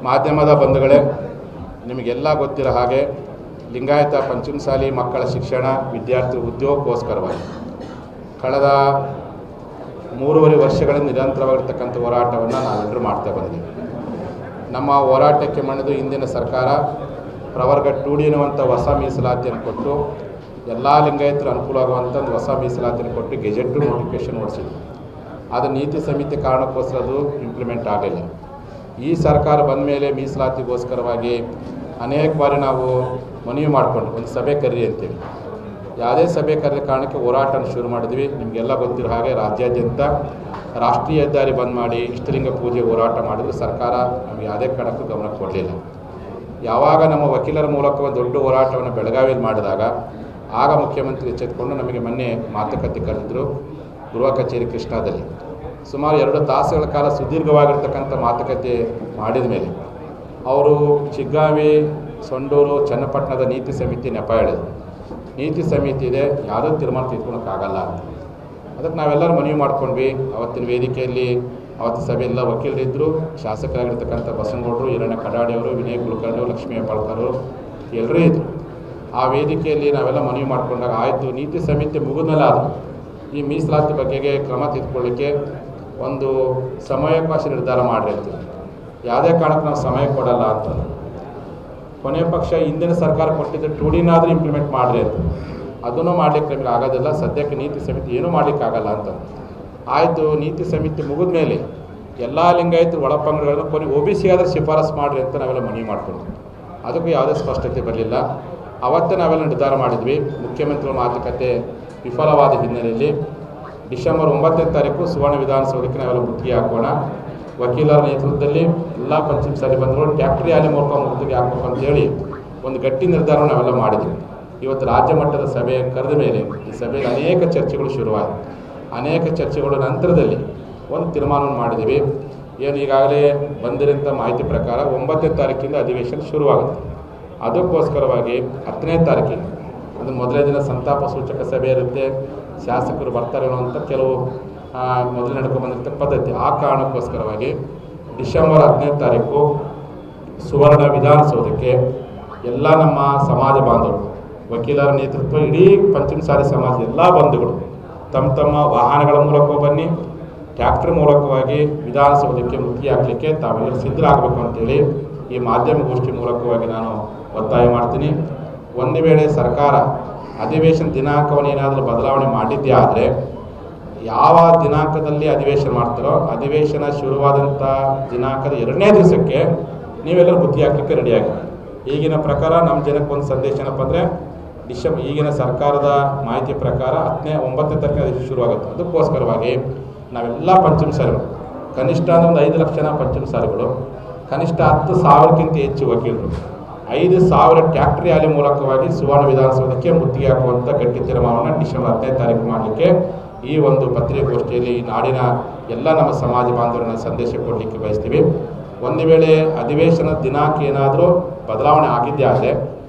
ಮಾಧ್ಯಮದ ಬಂಧುಗಳೇ, ನಿಮಗೆಲ್ಲ ಗೊತ್ತಿರೋ ಹಾಗೆ ಲಿಂಗಾಯತ ಪಂಚಮಸಾಲಿ ಮಕ್ಕಳ ಶಿಕ್ಷಣ ವಿದ್ಯಾರ್ಥಿ ಉದ್ಯೋಗಕ್ಕೋಸ್ಕರವಾಗಿ ಕಳೆದ 3.5 ವರ್ಷಗಳಿಂದ ನಿರಂತರವಾಗಿರ್ತಕ್ಕಂಥ ಹೋರಾಟವನ್ನು ನಾವೆಲ್ಲರೂ ಮಾಡ್ತಾ ಬಂದಿದ್ದೀವಿ. ನಮ್ಮ ಹೋರಾಟಕ್ಕೆ ಮಣಿದು ಇಂದಿನ ಸರ್ಕಾರ ಪ್ರವರ್ಗ 2D ಎನ್ನುವಂಥ ಹೊಸ ಮೀಸಲಾತಿಯನ್ನು ಕೊಟ್ಟು ಎಲ್ಲ ಲಿಂಗಾಯತರು ಅನುಕೂಲವಾಗುವಂಥ ಒಂದು ಹೊಸ ಮೀಸಲಾತಿಯನ್ನು ಕೊಟ್ಟು ಗೆಜೆಟ್ ನೋಟಿಫಿಕೇಷನ್ ಹೊರಡಿಸಿದ್ರು. ಅದು ನೀತಿ ಸಮಿತಿ ಕಾರಣಕ್ಕೋಸ್ಕರ ಅದು ಇಂಪ್ಲಿಮೆಂಟ್ ಆಗಲಿಲ್ಲ. ಈ ಸರ್ಕಾರ ಬಂದ ಮೇಲೆ ಮೀಸಲಾತಿಗೋಸ್ಕರವಾಗಿ ಅನೇಕ ಬಾರಿ ನಾವು ಮನವಿ ಮಾಡಿಕೊಂಡು ಒಂದು ಸಭೆ ಕರೀರಿ ಅಂತೇಳಿ ಯಾವುದೇ ಸಭೆ ಕರೆದ ಕಾರಣಕ್ಕೆ ಹೋರಾಟನ ಶುರು ಮಾಡಿದ್ವಿ. ನಿಮಗೆಲ್ಲ ಗೊತ್ತಿರೋ ಹಾಗೆ ರಾಜ್ಯಾದ್ಯಂತ ರಾಷ್ಟ್ರೀಯ ಹೆದ್ದಾರಿ ಬಂದ್ ಮಾಡಿ ಇಷ್ಟಲಿಂಗ ಪೂಜೆ ಹೋರಾಟ ಮಾಡಿದ್ರು. ಸರ್ಕಾರ ನಮಗೆ ಯಾವುದೇ ಕಾರಣಕ್ಕೂ ಗಮನ ಕೊಡಲಿಲ್ಲ. ಯಾವಾಗ ನಮ್ಮ ವಕೀಲರ ಮೂಲಕ ಒಂದು ದೊಡ್ಡ ಹೋರಾಟವನ್ನು ಬೆಳಗಾವಿಯಲ್ಲಿ ಮಾಡಿದಾಗ ಆಗ ಮುಖ್ಯಮಂತ್ರಿ ಎಚ್ಚೆತ್ತುಕೊಂಡು ನಮಗೆ ಮೊನ್ನೆ ಮಾತುಕತೆ ಕರೆದಿದ್ದರು ಗೃಹ ಕಚೇರಿ ಕೃಷ್ಣಾದಲ್ಲಿ. ಸುಮಾರು 2 ತಾಸುಗಳ ಕಾಲ ಸುದೀರ್ಘವಾಗಿರ್ತಕ್ಕಂಥ ಮಾತುಕತೆ ಮಾಡಿದ ಮೇಲೆ ಅವರು ಚಿಗ್ಗಾವಿ, ಸೊಂಡೂರು, ಚನ್ನಪಟ್ಟಣದ ನೀತಿ ಸಮಿತಿ ನೆಪ ಹೇಳಿದ್ರು. ನೀತಿ ಸಮಿತಿ ಇದೆ, ಯಾವುದೋ ತೀರ್ಮಾನ ತೆಗೆದುಕೊಳ್ಳೋಕ್ಕಾಗಲ್ಲ ಅಂತ. ಅದಕ್ಕೆ ನಾವೆಲ್ಲರೂ ಮನವಿ ಮಾಡ್ಕೊಂಡ್ವಿ. ಅವತ್ತಿನ ವೇದಿಕೆಯಲ್ಲಿ ಅವತ್ತು ಸಭೆಯೆಲ್ಲ ವಕೀಲರಿದ್ದರು, ಶಾಸಕರಾಗಿರ್ತಕ್ಕಂಥ ಬಸನಗೌಡರು, ಹಿರಣ್ಯ ಕಡಾಡಿಯವರು, ವಿನಯ್ ಕುಲಕರ್ಣಿ, ಲಕ್ಷ್ಮೀ ಹೆಬ್ಬಾಳ್ಕರ್ ಎಲ್ಲರೂ ಇದ್ದರು. ಆ ವೇದಿಕೆಯಲ್ಲಿ ನಾವೆಲ್ಲ ಮನವಿ ಮಾಡಿಕೊಂಡಾಗ ಆಯಿತು, ನೀತಿ ಸಮಿತಿ ಮುಗಿದ್ಮೇಲೆ ಆದರೂ ಈ ಮೀಸಲಾತಿ ಬಗ್ಗೆಗೆ ಕ್ರಮ ತೆಗೆದುಕೊಳ್ಳಿಕ್ಕೆ ಒಂದು ಸಮಯಾವಕಾಶ ನಿರ್ಧಾರ ಮಾಡಿರಿ ಅಂತ. ಯಾವುದೇ ಕಾರಣಕ್ಕೆ ನಾವು ಸಮಯ ಕೊಡಲ್ಲ ಅಂತ. ಕೊನೆಯ ಪಕ್ಷ ಹಿಂದಿನ ಸರ್ಕಾರ ಕೊಟ್ಟಿದ್ದ 2Dನಾದರೂ ಇಂಪ್ಲಿಮೆಂಟ್ ಮಾಡಿರಿ ಅಂತ. ಅದನ್ನು ಮಾಡಲಿಕ್ಕೆ ನಮಗೆ ಆಗೋದಿಲ್ಲ, ಸದ್ಯಕ್ಕೆ ನೀತಿ ಸಮಿತಿ ಏನೂ ಮಾಡಲಿಕ್ಕಾಗಲ್ಲ ಅಂತ. ಆಯಿತು, ನೀತಿ ಸಮಿತಿ ಮುಗಿದ ಮೇಲೆ ಎಲ್ಲ ಲಿಂಗಾಯತರು ಒಳಪಂಗಡಗಳನ್ನು ಕೊನೆ OBC ಆದರೂ ಶಿಫಾರಸು ಮಾಡಿರಿ ಅಂತ ನಾವೆಲ್ಲ ಮನವಿ ಮಾಡಿಕೊಂಡ್ವಿ. ಅದಕ್ಕೂ ಯಾವುದೇ ಸ್ಪಷ್ಟತೆ ಬರಲಿಲ್ಲ. ಅವತ್ತೇ ನಾವೆಲ್ಲ ನಿರ್ಧಾರ ಮಾಡಿದ್ವಿ. ಮುಖ್ಯಮಂತ್ರಿಗಳ ಮಾತುಕತೆ ವಿಫಲವಾದ ಹಿನ್ನೆಲೆಯಲ್ಲಿ ಡಿಸೆಂಬರ್ 9ನೇ ತಾರೀಕು ಸುವರ್ಣ ವಿಧಾನಸೌಧಕ್ಕೆ ನಾವೆಲ್ಲ ಮುತ್ತಿಗೆ ಹಾಕೋಣ, ವಕೀಲರ ನೇತೃತ್ವದಲ್ಲಿ ಎಲ್ಲ ಪಂಚಮಸಾಲಿ ಬಂಧುಗಳು ಟ್ಯಾಕ್ಟ್ರಿ ರ್ಯಾಲಿ ಮೂಲಕ ಮುತ್ತಿಗೆ ಹಾಕಬೇಕು ಅಂತೇಳಿ ಒಂದು ಗಟ್ಟಿ ನಿರ್ಧಾರವನ್ನು ನಾವೆಲ್ಲ ಮಾಡಿದ್ವಿ. ಇವತ್ತು ರಾಜ್ಯ ಮಟ್ಟದ ಸಭೆ ಕರೆದ ಮೇಲೆ ಈ ಸಭೆಯಲ್ಲಿ ಅನೇಕ ಚರ್ಚೆಗಳು ಶುರುವಾದವು. ಅನೇಕ ಚರ್ಚೆಗಳ ನಂತರದಲ್ಲಿ ಒಂದು ತೀರ್ಮಾನವನ್ನು ಮಾಡಿದ್ದೀವಿ. ಏನು ಈಗಾಗಲೇ ಬಂದಿರೋಂಥ ಮಾಹಿತಿ ಪ್ರಕಾರ 9ನೇ ತಾರೀಕಿಂದ ಅಧಿವೇಶನ ಶುರುವಾಗುತ್ತೆ. ಅದಕ್ಕೋಸ್ಕರವಾಗಿ 10ನೇ ತಾರೀಕಿಗೆ ಅದು ಮೊದಲನೇ ದಿನ ಸಂತಾಪ ಸೂಚಕ ಸಭೆ ಇರುತ್ತೆ, ಶಾಸಕರು ಬರ್ತಾರೆ ಅನ್ನುವಂಥ ಕೆಲವು ಮೊದಲು ನಡ್ಕೊಂಡು ಬಂದಿರ್ತ ಪದ್ಧತಿ. ಆ ಕಾರಣಕ್ಕೋಸ್ಕರವಾಗಿ ಡಿಸೆಂಬರ್ 10ನೇ ತಾರೀಕು ಸುವರ್ಣ ವಿಧಾನಸೌಧಕ್ಕೆ ಎಲ್ಲ ನಮ್ಮ ಸಮಾಜ ಬಾಂಧವರು, ವಕೀಲರ ನೇತೃತ್ವ ಇಡೀ ಪಂಚಮಸಾಲಿ ಸಮಾಜದ ಎಲ್ಲ ಬಂಧುಗಳು ತಮ್ಮ ತಮ್ಮ ವಾಹನಗಳ ಮೂಲಕ ಬನ್ನಿ, ಟ್ಯಾಕ್ಟರ್ ಮೂಲಕವಾಗಿ ವಿಧಾನಸೌಧಕ್ಕೆ ಮುತ್ತಿಗೆ ಹಾಕಲಿಕ್ಕೆ ತಾವೆಲ್ಲರೂ ಸಿದ್ಧರಾಗಬೇಕು ಅಂತೇಳಿ ಈ ಮಾಧ್ಯಮ ಗೋಷ್ಠಿ ಮೂಲಕವಾಗಿ ನಾನು ಒತ್ತಾಯ ಮಾಡ್ತೀನಿ. ಒಂದು ವೇಳೆ ಸರ್ಕಾರ ಅಧಿವೇಶನ ದಿನಾಂಕವನ್ನು ಏನಾದರೂ ಬದಲಾವಣೆ ಮಾಡಿದ್ದೇ ಆದರೆ ಯಾವ ದಿನಾಂಕದಲ್ಲಿ ಅಧಿವೇಶನ ಮಾಡ್ತಾರೋ ಅಧಿವೇಶನ ಶುರುವಾದಂಥ ದಿನಾಂಕದ 2ನೇ ದಿವಸಕ್ಕೆ ನೀವೆಲ್ಲರೂ ಮುತ್ತಿಗೆ ಹಾಕಲಿಕ್ಕೆ ರೆಡಿಯಾಗಿ. ಈಗಿನ ಪ್ರಕಾರ ನಮ್ಮ ಜನಕ್ಕೆ ಒಂದು ಸಂದೇಶ ಏನಪ್ಪ ಅಂದರೆ ಈಗಿನ ಸರ್ಕಾರದ ಮಾಹಿತಿ ಪ್ರಕಾರ 9ನೇ ತಾರೀಕು ಶುರುವಾಗುತ್ತೆ. ಅದಕ್ಕೋಸ್ಕರವಾಗಿ ನಾವೆಲ್ಲ ಪಂಚಮಸಾಲಿಗಳು ಕನಿಷ್ಠ ಅಂದರೆ ಒಂದು 5 ಲಕ್ಷ ಜನ ಪಂಚಮಸಾಲಿಗಳು, ಕನಿಷ್ಠ 10,000ಕ್ಕಿಂತ ಹೆಚ್ಚು ವಕೀಲರು 5,000 ಟ್ಯಾಕ್ಟ್ರಿ ರ್ಯಾಲಿ ಮೂಲಕವಾಗಿ ಸುವರ್ಣ ವಿಧಾನಸೌಧಕ್ಕೆ ಮುತ್ತಿಗೆ ಹಾಕುವಂಥ ಗಟ್ಟಿ ತೀರ್ಮಾನವನ್ನು ಡಿಸೆಂಬರ್ 10ನೇ ತಾರೀಕು ಮಾಡಲಿಕ್ಕೆ ಈ ಒಂದು ಪತ್ರಿಕಾಗೋಷ್ಠಿಯಲ್ಲಿ ಈ ನಾಡಿನ ಎಲ್ಲ ನಮ್ಮ ಸಮಾಜ ಬಾಂಧವರನ್ನ ಸಂದೇಶ ಕೊಡಲಿಕ್ಕೆ ಬಯಸ್ತೀವಿ. ಒಂದು ವೇಳೆ ಅಧಿವೇಶನ ದಿನಾಂಕ ಏನಾದರೂ ಬದಲಾವಣೆ ಆಗಿದ್ದೇ ಆದರೆ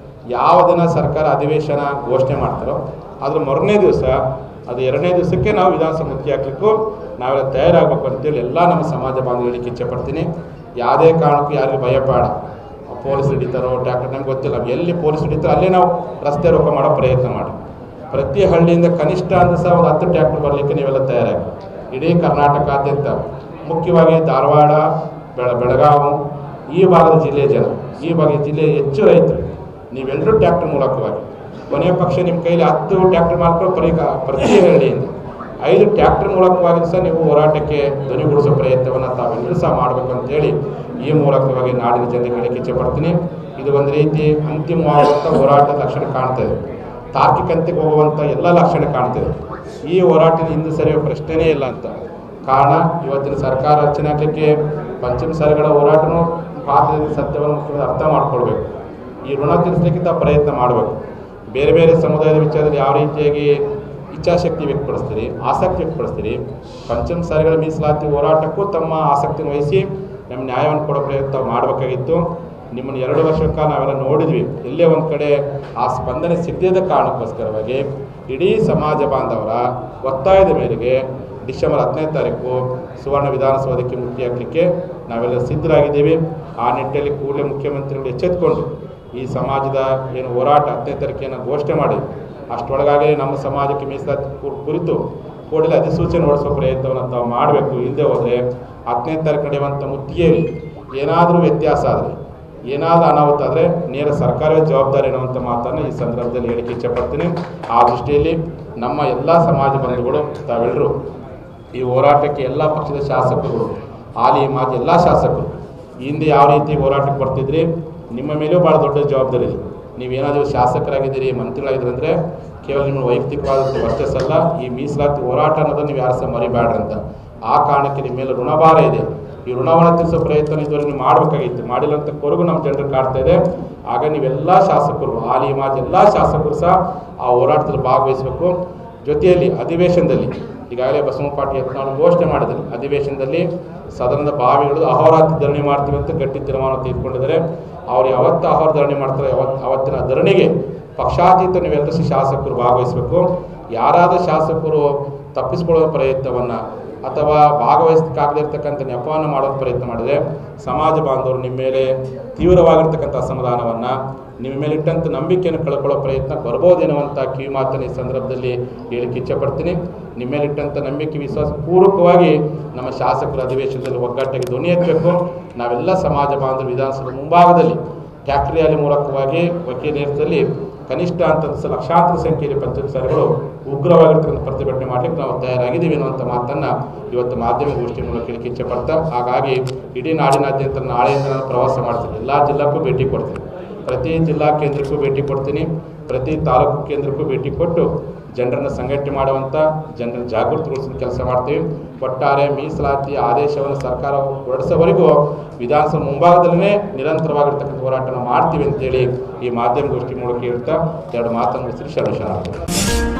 ಯಾವ ದಿನ ಸರ್ಕಾರ ಅಧಿವೇಶನ ಘೋಷಣೆ ಮಾಡ್ತಾರೋ ಅದ್ರ ಮೊದಲನೇ ದಿವಸ ಅದು 2ನೇ ದಿವಸಕ್ಕೆ ನಾವು ವಿಧಾನಸಭೆ ಮುತ್ತಿಗೆ ಹಾಕಲಿಕ್ಕೂ ನಾವೆಲ್ಲ ತಯಾರಾಗಬೇಕು ಅಂತೇಳಿ ಎಲ್ಲ ನಮ್ಮ ಸಮಾಜ ಬಾಂಧವರಿಗೆ ಇಚ್ಛೆ ಪಡ್ತೀನಿ. ಯಾವುದೇ ಕಾರಣಕ್ಕೂ ಯಾರಿಗೂ ಭಯಬೇಡ, ಪೊಲೀಸ್ ಹಿಡಿತಾರೋ ಟ್ಯಾಕ್ಟರ್ ನಮ್ಗೆ ಗೊತ್ತಿಲ್ಲ, ಎಲ್ಲಿ ಪೊಲೀಸ್ ಹಿಡಿತಾರೋ ಅಲ್ಲೇ ನಾವು ರಸ್ತೆ ರೋಕ ಮಾಡೋ ಪ್ರಯತ್ನ ಮಾಡಿ. ಪ್ರತಿ ಹಳ್ಳಿಯಿಂದ ಕನಿಷ್ಠ ಅಂದ್ರೆ ಸಹ ಒಂದು 10 ಟ್ಯಾಕ್ಟರ್ ಬರಲಿಕ್ಕೆ ನೀವೆಲ್ಲ ತಯಾರಾಗಿ. ಇಡೀ ಕರ್ನಾಟಕಾದ್ಯಂತ ಮುಖ್ಯವಾಗಿ ಧಾರವಾಡ, ಬೆಳಗಾವಿ ಈ ಭಾಗದ ಜಿಲ್ಲೆಯ ಜನ, ಈ ಭಾಗದ ಜಿಲ್ಲೆಯ ಹೆಚ್ಚು ರೈತರು ನೀವೆಲ್ಲರೂ ಟ್ಯಾಕ್ಟರ್ ಮೂಲಕವಾಗಿ ಕೊನೆಯ ಪಕ್ಷ ನಿಮ್ಮ ಕೈಲಿ 10 ಟ್ಯಾಕ್ಟರ್ ಮಾಡ್ಕೊಂಡು ಪ್ರತಿ ಹಳ್ಳಿಯಿಂದ 5 ಟ್ಯಾಕ್ಟರ್ ಮೂಲಕವಾಗಿ ಸಹ ನೀವು ಹೋರಾಟಕ್ಕೆ ಧ್ವನಿಗೂಡಿಸೋ ಪ್ರಯತ್ನವನ್ನು ತಾವೆಲ್ಲರೂ ಸಹ ಮಾಡಬೇಕು ಅಂತೇಳಿ ಈ ಮೂಲಕವಾಗಿ ನಾಡಿನ ಜನರಿಗೆ ಹೇಳಕ್ಕೆ ಇಚ್ಛೆ ಪಡ್ತೀನಿ. ಇದು ಒಂದು ರೀತಿ ಅಂತಿಮವಾಗುವಂಥ ಹೋರಾಟದ ಲಕ್ಷಣ ಕಾಣ್ತದೆ, ತಾರ್ಕಿಕ ಅಂತ್ಯಕ್ಕೆ ಹೋಗುವಂಥ ಎಲ್ಲ ಲಕ್ಷಣ ಕಾಣ್ತದೆ. ಈ ಹೋರಾಟದ ಹಿಂದೆ ಸರಿಯೋ ಪ್ರಶ್ನೆಯೇ ಇಲ್ಲ ಅಂತ ಕಾರಣ ಇವತ್ತಿನ ಸರ್ಕಾರ ರಚನೆ ಆಗಲಿಕ್ಕೆ ಪಂಚಮಸಾಲಿಗಳ ಹೋರಾಟನೂ ಪಾತ್ರದ ಸತ್ಯವನ್ನು ಮುಖ್ಯವಾಗಿ ಅರ್ಥ ಮಾಡ್ಕೊಳ್ಬೇಕು. ಈ ಋಣ ತೀರಿಸಲಿಕ್ಕಿಂತ ಪ್ರಯತ್ನ ಮಾಡಬೇಕು. ಬೇರೆ ಬೇರೆ ಸಮುದಾಯದ ವಿಚಾರದಲ್ಲಿ ಯಾವ ರೀತಿಯಾಗಿ ಇಚ್ಛಾಶಕ್ತಿ ವ್ಯಕ್ತಪಡಿಸ್ತೀರಿ, ಆಸಕ್ತಿ ವ್ಯಕ್ತಪಡಿಸ್ತೀರಿ, ಪಂಚಮಸಾಲಿಗಳ ಮೀಸಲಾತಿ ಹೋರಾಟಕ್ಕೂ ತಮ್ಮ ಆಸಕ್ತಿಯನ್ನು ವಹಿಸಿ ನಮ್ಮ ನ್ಯಾಯವನ್ನು ಕೊಡೋ ಪ್ರಯತ್ನ ಮಾಡಬೇಕಾಗಿತ್ತು. ನಿಮ್ಮನ್ನು 2 ವರ್ಷಗಳ ಕಾಲ ನಾವೆಲ್ಲ ನೋಡಿದ್ವಿ. ಎಲ್ಲೇ ಒಂದು ಕಡೆ ಆ ಸ್ಪಂದನೆ ಸಿಗದ ಕಾರಣಕ್ಕೋಸ್ಕರವಾಗಿ ಇಡೀ ಸಮಾಜ ಬಾಂಧವರ ಒತ್ತಾಯದ ಮೇರೆಗೆ ಡಿಸೆಂಬರ್ 15ನೇ ತಾರೀಕು ಸುವರ್ಣ ವಿಧಾನಸೌಧಕ್ಕೆ ಮುಖ್ಯ ಹಾಕಲಿಕ್ಕೆ ನಾವೆಲ್ಲ ಸಿದ್ಧರಾಗಿದ್ದೀವಿ. ಆ ನಿಟ್ಟಿನಲ್ಲಿ ಕೂಡಲೇ ಮುಖ್ಯಮಂತ್ರಿಗಳು ಎಚ್ಚೆತ್ತುಕೊಂಡು ಈ ಸಮಾಜದ ಏನು ಹೋರಾಟ 10ನೇ ತಾರೀಕಿನ ಘೋಷಣೆ ಮಾಡಿದ್ವಿ, ಅಷ್ಟರೊಳಗಾಗಲೇ ನಮ್ಮ ಸಮಾಜಕ್ಕೆ ಮೀಸಲಾತಿ ಕುರಿತು ಕೂಡಲೇ ಅಧಿಸೂಚನೆ ಹೊರಡಿಸುವ ಪ್ರಯತ್ನವನ್ನು ತಾವು ಮಾಡಬೇಕು. ಇಲ್ಲದೆ ಹೋದರೆ 10ನೇ ತಾರೀಕು ನಡೆಯುವಂಥ ಮುತ್ತಿಗೆಯಲ್ಲಿ ಏನಾದರೂ ವ್ಯತ್ಯಾಸ ಆದರೆ, ಏನಾದರೂ ಅನಾಹುತ ಆದರೆ ನೇರ ಸರ್ಕಾರವೇ ಜವಾಬ್ದಾರಿ ಅನ್ನುವಂಥ ಮಾತನ್ನು ಈ ಸಂದರ್ಭದಲ್ಲಿ ಹೇಳಿಕೆ ಇಚ್ಛೆಪಡ್ತೀನಿ. ಆ ದೃಷ್ಟಿಯಲ್ಲಿ ನಮ್ಮ ಎಲ್ಲ ಸಮಾಜ ಬಂಧುಗಳು ತಾವೆಲ್ಲರೂ ಈ ಹೋರಾಟಕ್ಕೆ ಎಲ್ಲ ಪಕ್ಷದ ಶಾಸಕರು, ಹಾಲಿ ಮಾಜಿ ಎಲ್ಲ ಶಾಸಕರು ಹಿಂದೆ ಯಾವ ರೀತಿ ಹೋರಾಟಕ್ಕೆ ಬರ್ತಿದ್ರಿ, ನಿಮ್ಮ ಮೇಲೂ ಭಾಳ ದೊಡ್ಡ ಜವಾಬ್ದಾರಿ ಇದೆ. ನೀವೇನಾದರೂ ಶಾಸಕರಾಗಿದ್ದೀರಿ, ಮಂತ್ರಿಗಳಾಗಿದ್ದೀರಿ ಅಂದರೆ ಕೇವಲ ನಿಮ್ಮ ವೈಯಕ್ತಿಕವಾದಂಥ ವರ್ಚಸ್ಸಲ್ಲ, ಈ ಮೀಸಲಾತಿ ಹೋರಾಟ ಅನ್ನೋದನ್ನು ನೀವು ಯಾರು ಸಹ ಮರಿಬೇಡ್ರಿ ಅಂತ. ಆ ಕಾರಣಕ್ಕೆ ನಿಮ್ಮ ಮೇಲೆ ಋಣಭಾರ ಇದೆ. ಈ ಋಣವನ್ನು ತಿಳಿಸೋ ಪ್ರಯತ್ನ ಇದುವರೆಗೆ ನೀವು ಮಾಡಬೇಕಾಗಿತ್ತು, ಮಾಡಿಲ್ಲ ಅಂತ ಕೊರಗು ನಮ್ಮ ಜನರು ಕಾಡ್ತಾ ಇದೆ. ಆಗ ನೀವೆಲ್ಲ ಶಾಸಕರು, ಹಾಲಿ ಮಾಜಿ ಎಲ್ಲ ಶಾಸಕರು ಸಹ ಆ ಹೋರಾಟದಲ್ಲಿ ಭಾಗವಹಿಸಬೇಕು. ಜೊತೆಯಲ್ಲಿ ಅಧಿವೇಶನದಲ್ಲಿ ಈಗಾಗಲೇ ಬಸವನ ಪಾಟೀಲ್ ಯತ್ನಾಳ್ ಘೋಷಣೆ ಮಾಡಿದ್ದಾರೆ, ಅಧಿವೇಶನದಲ್ಲಿ ಸದನದ ಬಾವಿಗಳು ಅಹೋರಾತ್ರಿ ಧರಣಿ ಮಾಡ್ತೀವಿ ಅಂತ ಗಟ್ಟಿ ತೀರ್ಮಾನ ತೆಗೆದುಕೊಂಡಿದ್ದಾರೆ. ಅವ್ರು ಯಾವತ್ತು ಅಹೋರ ಧರಣಿ ಮಾಡ್ತಾರೆ, ಅವತ್ತಿನ ಧರಣಿಗೆ ಪಕ್ಷಾತೀತ ನೀವೆಲ್ಲರೂ ಶಾಸಕರು ಭಾಗವಹಿಸಬೇಕು. ಯಾರಾದರೂ ಶಾಸಕರು ತಪ್ಪಿಸಿಕೊಳ್ಳುವ ಪ್ರಯತ್ನವನ್ನು ಅಥವಾ ಭಾಗವಹಿಸಕ್ಕಾಗದಿರ್ತಕ್ಕಂಥ ನೆಪವನ್ನು ಮಾಡೋ ಪ್ರಯತ್ನ ಮಾಡಿದರೆ ಸಮಾಜ ಬಾಂಧವರು ನಿಮ್ಮ ಮೇಲೆ ತೀವ್ರವಾಗಿರ್ತಕ್ಕಂಥ ಅಸಮಾಧಾನವನ್ನು, ನಿಮ್ಮ ಮೇಲೆ ಇಟ್ಟಂಥ ನಂಬಿಕೆಯನ್ನು ಕಳ್ಕೊಳ್ಳೋ ಪ್ರಯತ್ನ ಬರ್ಬೋದೇನುವಂಥ ಕಿವಿ ಮಾತನ್ನು ಈ ಸಂದರ್ಭದಲ್ಲಿ ಹೇಳಿಕ್ಕೆ ಇಚ್ಛೆಪಡ್ತೀನಿ. ನಿಮ್ಮ ಮೇಲೆ ಇಟ್ಟಂಥ ನಂಬಿಕೆ ವಿಶ್ವಾಸ ಪೂರ್ವಕವಾಗಿ ನಮ್ಮ ಶಾಸಕರ ಅಧಿವೇಶನದಲ್ಲಿ ಒಗ್ಗಟ್ಟಿಗೆ ಧ್ವನಿ ಎತ್ತಬೇಕು. ನಾವೆಲ್ಲ ಸಮಾಜ ಬಾಂಧವರು ವಿಧಾನಸಭೆ ಮುಂಭಾಗದಲ್ಲಿ ಟ್ಯಾಕ್ಟರ್ ರ್ಯಾಲಿ ಮೂಲಕವಾಗಿ ವಕೀಲ ನೇತೃತ್ವದಲ್ಲಿ ಕನಿಷ್ಠ ಅಂತ ಲಕ್ಷಾಂತರ ಸಂಖ್ಯೆಯಲ್ಲಿ ಪಂಚಾಯತ್ಗಳು ಉಗ್ರವಾಗಿರ್ತಕ್ಕಂಥ ಪ್ರತಿಭಟನೆ ಮಾಡಲಿಕ್ಕೆ ನಾವು ತಯಾರಾಗಿದ್ದೀವಿ ಅನ್ನುವಂಥ ಮಾತನ್ನು ಇವತ್ತು ಮಾಧ್ಯಮ ಗೋಷ್ಠಿ ಮೂಲಕ ಹೇಳಿಕ್ಕೆ ಇಚ್ಛೆಪಡ್ತಾ, ಹಾಗಾಗಿ ಇಡೀ ನಾಡಿನಾದ್ಯಂತ ನಾಳೆಯಿಂದ ನಾನು ಪ್ರವಾಸ ಮಾಡ್ತೀನಿ, ಎಲ್ಲ ಜಿಲ್ಲಾಕ್ಕೂ ಭೇಟಿ ಕೊಡ್ತೀನಿ, ಪ್ರತಿ ಜಿಲ್ಲಾ ಕೇಂದ್ರಕ್ಕೂ ಭೇಟಿ ಕೊಡ್ತೀನಿ, ಪ್ರತಿ ತಾಲೂಕು ಕೇಂದ್ರಕ್ಕೂ ಭೇಟಿ ಕೊಟ್ಟು ಜನರನ್ನು ಸಂಘಟನೆ ಮಾಡುವಂಥ, ಜನರನ್ನು ಜಾಗೃತಿಗೊಳಿಸೋ ಕೆಲಸ ಮಾಡ್ತೀವಿ. ಒಟ್ಟಾರೆ ಮೀಸಲಾತಿ ಆದೇಶವನ್ನು ಸರ್ಕಾರ ಹೊರಡಿಸೋವರೆಗೂ ವಿಧಾನಸಭೆ ಮುಂಭಾಗದಲ್ಲೇ ನಿರಂತರವಾಗಿರ್ತಕ್ಕಂಥ ಹೋರಾಟನ ಮಾಡ್ತೀವಿ ಅಂತೇಳಿ ಈ ಮಾಧ್ಯಮ ಗೋಷ್ಠಿ ಮೂಲಕ ಹೇಳ್ತಾ ಎರಡು ಮಾತನ್ನು ಮುಗಿಸಿ ಶರಣ.